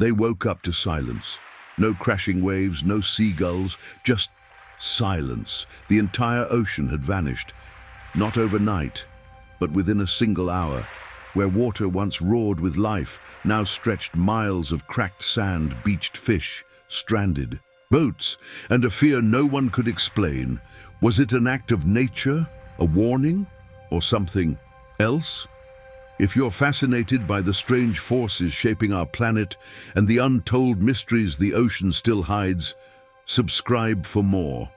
They woke up to silence. No crashing waves, no seagulls, just silence. The entire ocean had vanished. Not overnight, but within a single hour. Where water once roared with life, now stretched miles of cracked sand, beached fish, stranded boats, and a fear no one could explain. Was it an act of nature, a warning, or something else? If you're fascinated by the strange forces shaping our planet and the untold mysteries the ocean still hides, subscribe for more.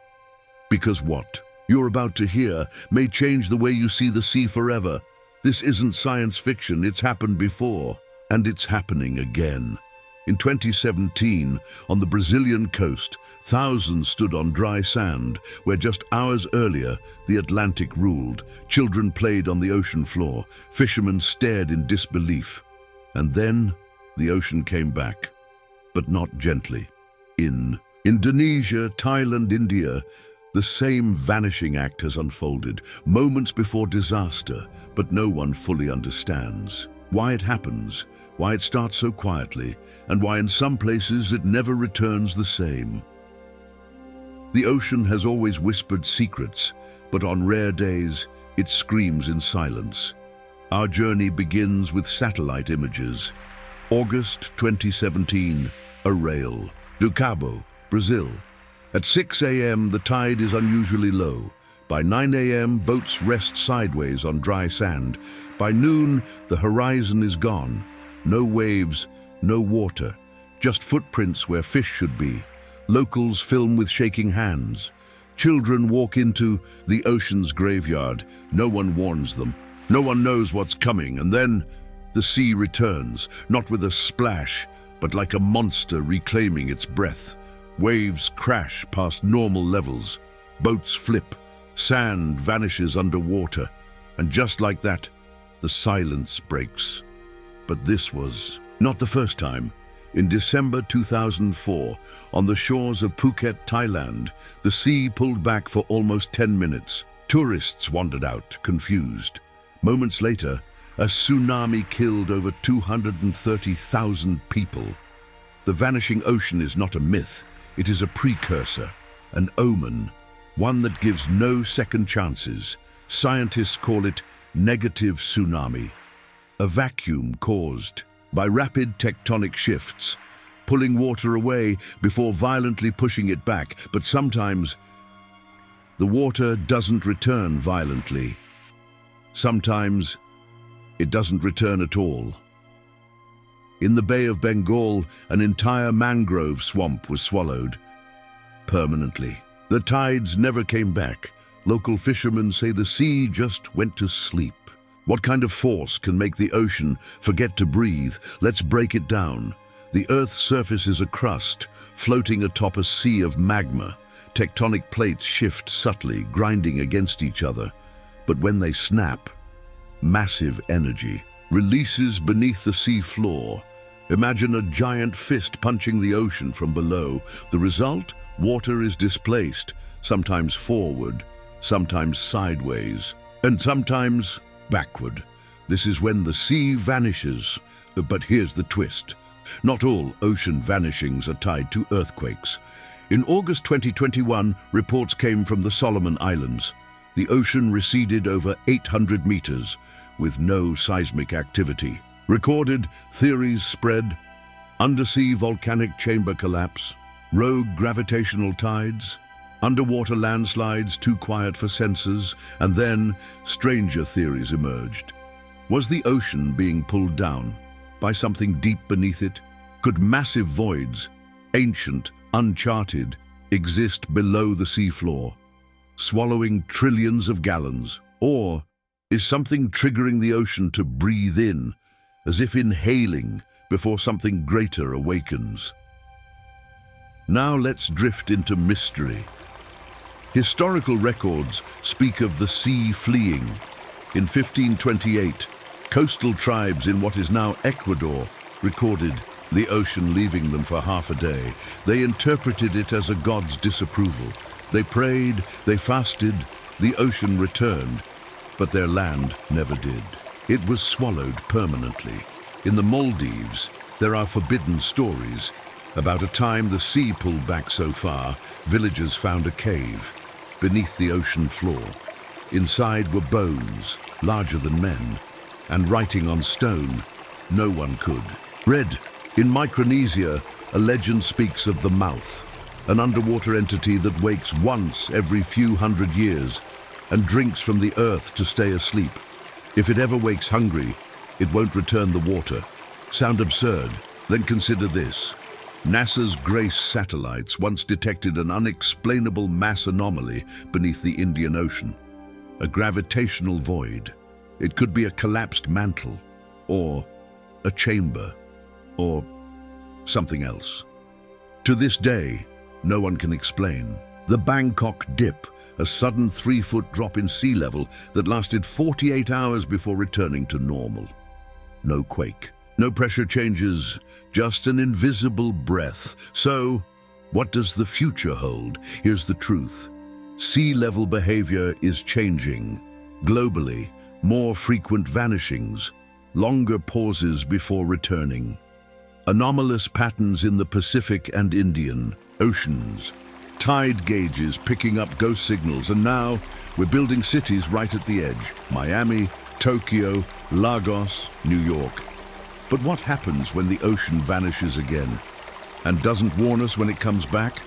Because what you're about to hear may change the way you see the sea forever. This isn't science fiction, it's happened before, and it's happening again. In 2017, on the Brazilian coast, thousands stood on dry sand, where just hours earlier the Atlantic ruled. Children played on the ocean floor, fishermen stared in disbelief. And then the ocean came back, but not gently. In Indonesia, Thailand, India, the same vanishing act has unfolded, moments before disaster, but no one fully understands why it happens, why it starts so quietly, and why in some places it never returns the same. The ocean has always whispered secrets, but on rare days it screams in silence. Our journey begins with satellite images. August 2017, Arraial, do Cabo, Brazil. At 6 a.m. the tide is unusually low. By 9 a.m. boats rest sideways on dry sand. By noon the horizon is gone. No waves, no water, just footprints where fish should be. Locals film with shaking hands. Children walk into the ocean's graveyard. No one warns them. No one knows what's coming, and then the sea returns, not with a splash, but like a monster reclaiming its breath. Waves crash past normal levels. Boats flip. Sand vanishes underwater. And just like that, the silence breaks. But this was not the first time. In December 2004, on the shores of Phuket, Thailand, the sea pulled back for almost 10 minutes. Tourists wandered out, confused. Moments later, a tsunami killed over 230,000 people. The vanishing ocean is not a myth. It is a precursor, an omen, one that gives no second chances. Scientists call it negative tsunami, a vacuum caused by rapid tectonic shifts, pulling water away before violently pushing it back. But sometimes the water doesn't return violently. Sometimes it doesn't return at all. In the Bay of Bengal, an entire mangrove swamp was swallowed permanently. The tides never came back. Local fishermen say the sea just went to sleep. What kind of force can make the ocean forget to breathe? Let's break it down. The Earth's surface is a crust, floating atop a sea of magma. Tectonic plates shift subtly, grinding against each other. But when they snap, massive energy releases beneath the sea floor. Imagine a giant fist punching the ocean from below. The result? Water is displaced, sometimes forward, sometimes sideways, and sometimes backward. This is when the sea vanishes. But here's the twist. Not all ocean vanishings are tied to earthquakes. In August 2021, reports came from the Solomon Islands. The ocean receded over 800 meters, with no seismic activity. Recorded theories spread: undersea volcanic chamber collapse, rogue gravitational tides, underwater landslides too quiet for sensors, and then stranger theories emerged. Was the ocean being pulled down by something deep beneath it? Could massive voids, ancient, uncharted, exist below the seafloor, swallowing trillions of gallons? Or is something triggering the ocean to breathe in, as if inhaling before something greater awakens? Now let's drift into mystery. Historical records speak of the sea fleeing. In 1528, coastal tribes in what is now Ecuador recorded the ocean leaving them for half a day. They interpreted it as a god's disapproval. They prayed, they fasted, the ocean returned, but their land never did. It was swallowed permanently. In the Maldives, There are forbidden stories about a time the sea pulled back so far, villagers found a cave beneath the ocean floor. Inside were bones, larger than men, and writing on stone no one could read. In Micronesia, a legend speaks of the mouth, an underwater entity that wakes once every few hundred years and drinks from the earth to stay asleep. If it ever wakes hungry, it won't return the water. Sound absurd? Then consider this. NASA's GRACE satellites once detected an unexplainable mass anomaly beneath the Indian Ocean. A gravitational void. It could be a collapsed mantle, or a chamber, or something else. To this day, no one can explain. The Bangkok dip, a sudden 3-foot drop in sea level that lasted 48 hours before returning to normal. No quake, no pressure changes, just an invisible breath. So, what does the future hold? Here's the truth. Sea level behavior is changing. Globally, more frequent vanishings, longer pauses before returning. Anomalous patterns in the Pacific and Indian Oceans. Tide gauges picking up ghost signals, and now we're building cities right at the edge. Miami, Tokyo, Lagos, New York. But what happens when the ocean vanishes again and doesn't warn us when it comes back?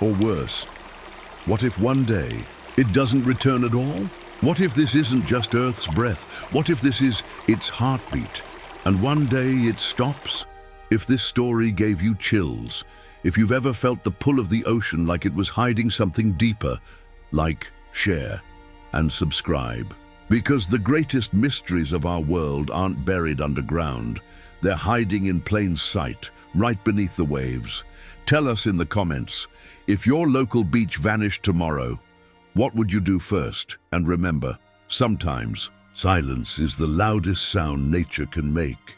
Or worse, what if one day it doesn't return at all? What if this isn't just Earth's breath? What if this is its heartbeat, and one day it stops? If this story gave you chills, if you've ever felt the pull of the ocean like it was hiding something deeper, like, share, and subscribe. Because the greatest mysteries of our world aren't buried underground. They're hiding in plain sight, right beneath the waves. Tell us in the comments, if your local beach vanished tomorrow, what would you do first? And remember, sometimes silence is the loudest sound nature can make.